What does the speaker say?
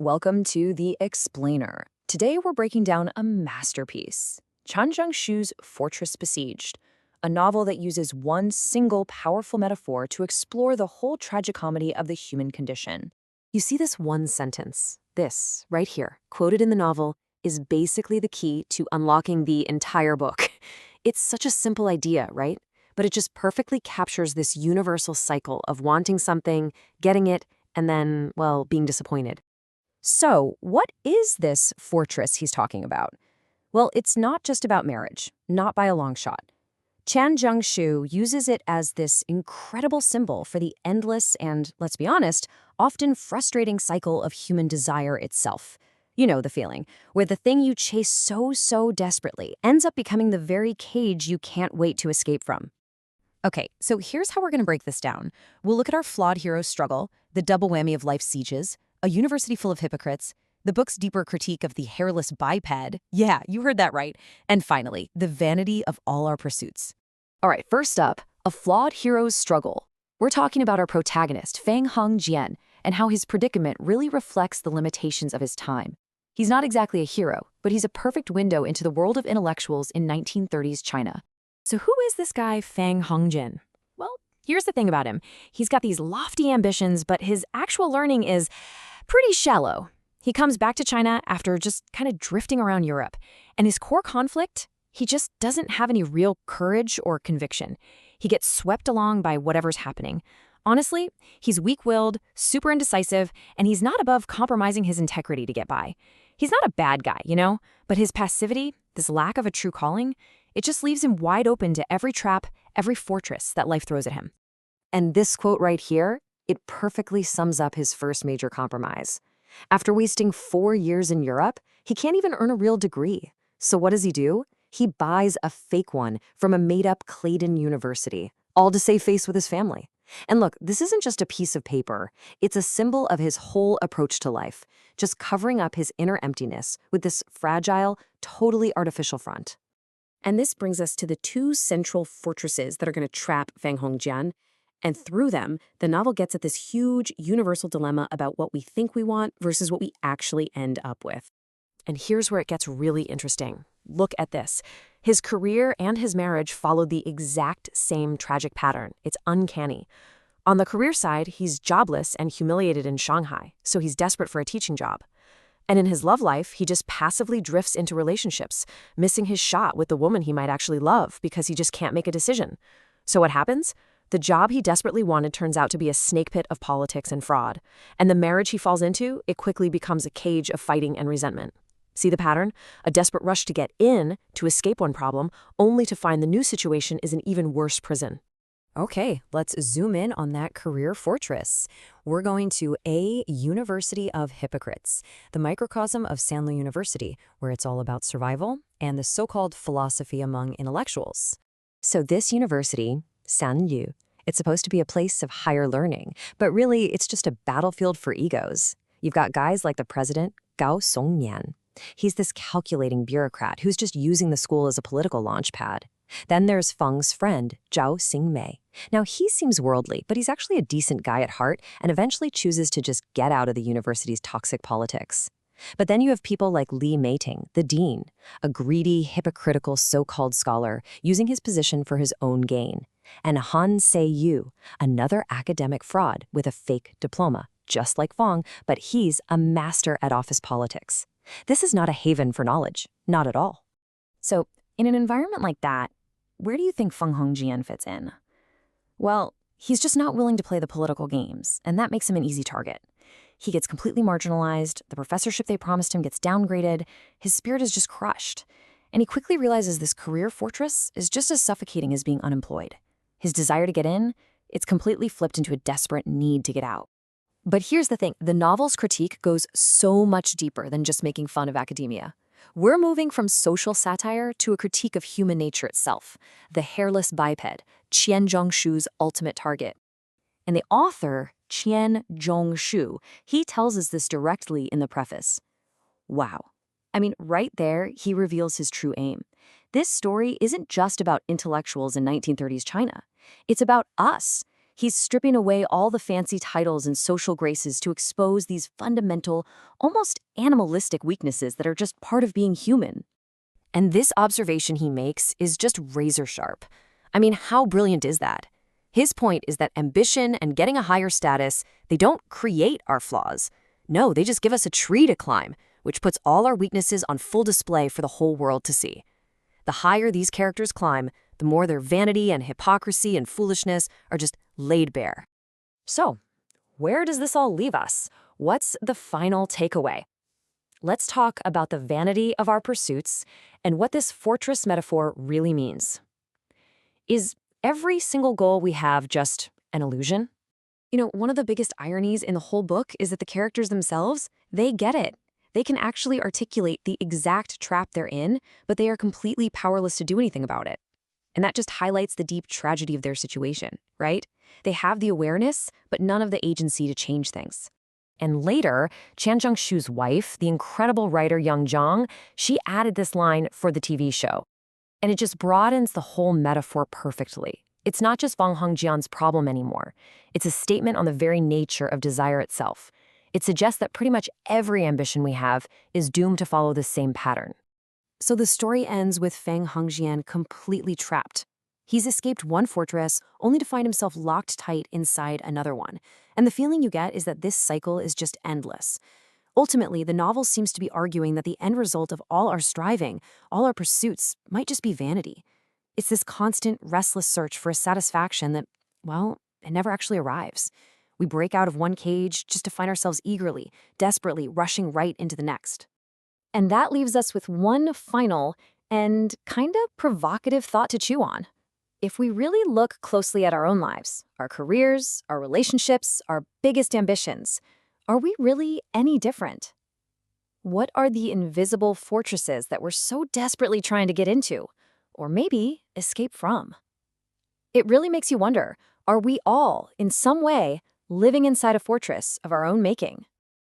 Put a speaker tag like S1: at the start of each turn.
S1: welcome to The Explainer. Today we're breaking down a masterpiece, Qian Zhongshu's Fortress Besieged, a novel that uses one single powerful metaphor to explore the whole tragicomedy of the human condition.
S2: You see this one sentence, this, right here, quoted in the novel, is basically the key to unlocking the entire book. It's such a simple idea, right? But it just perfectly captures this universal cycle of wanting something, getting it, and then, well, being disappointed.
S1: So, what is this fortress he's talking about? Well, it's not just about marriage, not by a long shot. Qian Zhongshu uses it as this incredible symbol for the endless and, let's be honest, often frustrating cycle of human desire itself. You know the feeling, where the thing you chase so desperately ends up becoming the very cage you can't wait to escape from. Okay, so here's how we're going to break this down. We'll look at our flawed hero's struggle, the double whammy of life's sieges, a university full of hypocrites, the book's deeper critique of the hairless biped. Yeah, you heard that right. And finally, the vanity of all our pursuits. All right, first up, a flawed hero's struggle. We're talking about our protagonist, Fang Hongjian, and how his predicament really reflects the limitations of his time. He's not exactly a hero, but he's a perfect window into the world of intellectuals in 1930s China. So who is this guy, Fang Hongjian? Well, here's the thing about him. He's got these lofty ambitions, but his actual learning is pretty shallow. He comes back to China after just kind of drifting around Europe. And his core conflict? He just doesn't have any real courage or conviction. He gets swept along by whatever's happening. Honestly, he's weak-willed, super indecisive, and he's not above compromising his integrity to get by. He's not a bad guy, you know, but his passivity, this lack of a true calling, it just leaves him wide open to every trap, every fortress that life throws at him.
S2: And this quote right here, it perfectly sums up his first major compromise. After wasting 4 years in Europe, he can't even earn a real degree. So what does he do? He buys a fake one from a made-up Claydon University, all to save face with his family. And look, this isn't just a piece of paper. It's a symbol of his whole approach to life, just covering up his inner emptiness with this fragile, totally artificial front.
S3: And this brings us to the two central fortresses that are going to trap Fang Hongjian. And through them, the novel gets at this huge universal dilemma about what we think we want versus what we actually end up with.
S2: And here's where it gets really interesting. Look at this. His career and his marriage followed the exact same tragic pattern. It's uncanny. On the career side, he's jobless and humiliated in Shanghai, so he's desperate for a teaching job. And in his love life, he just passively drifts into relationships, missing his shot with the woman he might actually love because he just can't make a decision. So what happens? The job he desperately wanted turns out to be a snake pit of politics and fraud. And the marriage he falls into, it quickly becomes a cage of fighting and resentment. See the pattern? A desperate rush to get in, to escape one problem, only to find the new situation is an even worse prison.
S1: Okay, let's zoom in on that career fortress. We're going to a University of Hypocrites, the microcosm of Sandler University, where it's all about survival and the so-called philosophy among intellectuals. So this university, Sanyu, it's supposed to be a place of higher learning, but really it's just a battlefield for egos. You've got guys like the president, Gao Songnian. He's this calculating bureaucrat who's just using the school as a political launch pad. Then there's Feng's friend, Zhao Xingmei. Now, he seems worldly, but he's actually a decent guy at heart and eventually chooses to just get out of the university's toxic politics. But then you have people like Li Meiting, the dean, a greedy, hypocritical so-called scholar using his position for his own gain, and Han Sei-yu, another academic fraud with a fake diploma, just like Fang, but he's a master at office politics. This is not a haven for knowledge, not at all.
S3: So, in an environment like that, where do you think Fang Hongjian fits in? Well, he's just not willing to play the political games, and that makes him an easy target. He gets completely marginalized, the professorship they promised him gets downgraded, his spirit is just crushed. And he quickly realizes this career fortress is just as suffocating as being unemployed. His desire to get in, it's completely flipped into a desperate need to get out.
S1: But here's the thing, the novel's critique goes so much deeper than just making fun of academia. We're moving from social satire to a critique of human nature itself, the hairless biped, Qian Zhongshu's ultimate target. And the author, Qian Zhongshu, he tells us this directly in the preface. Wow. I mean, right there, he reveals his true aim. This story isn't just about intellectuals in 1930s China. It's about us.
S3: He's stripping away all the fancy titles and social graces to expose these fundamental, almost animalistic weaknesses that are just part of being human.
S2: And this observation he makes is just razor sharp. I mean, how brilliant is that? His point is that ambition and getting a higher status, they don't create our flaws. No, they just give us a tree to climb, which puts all our weaknesses on full display for the whole world to see. The higher these characters climb, the more their vanity and hypocrisy and foolishness are just laid bare.
S3: So, where does this all leave us? What's the final takeaway? Let's talk about the vanity of our pursuits and what this fortress metaphor really means. Is every single goal we have just an illusion? You know, one of the biggest ironies in the whole book is that the characters themselves, they get it. They can actually articulate the exact trap they're in, but they are completely powerless to do anything about it. And that just highlights the deep tragedy of their situation, right? They have the awareness, but none of the agency to change things. And later, Qian Zhongshu's wife, the incredible writer Yang Zhang, she added this line for the TV show. And it just broadens the whole metaphor perfectly. It's not just Fang Hongjian's problem anymore. It's a statement on the very nature of desire itself. It suggests that pretty much every ambition we have is doomed to follow the same pattern. So the story ends with Fang Hongjian completely trapped. He's escaped one fortress only to find himself locked tight inside another one. And the feeling you get is that this cycle is just endless. Ultimately, the novel seems to be arguing that the end result of all our striving, all our pursuits, might just be vanity. It's this constant, restless search for a satisfaction that, well, it never actually arrives. We break out of one cage just to find ourselves eagerly, desperately rushing right into the next. And that leaves us with one final and kind of provocative thought to chew on. If we really look closely at our own lives, our careers, our relationships, our biggest ambitions, are we really any different? What are the invisible fortresses that we're so desperately trying to get into, or maybe escape from? It really makes you wonder, are we all, in some way, living inside a fortress of our own making?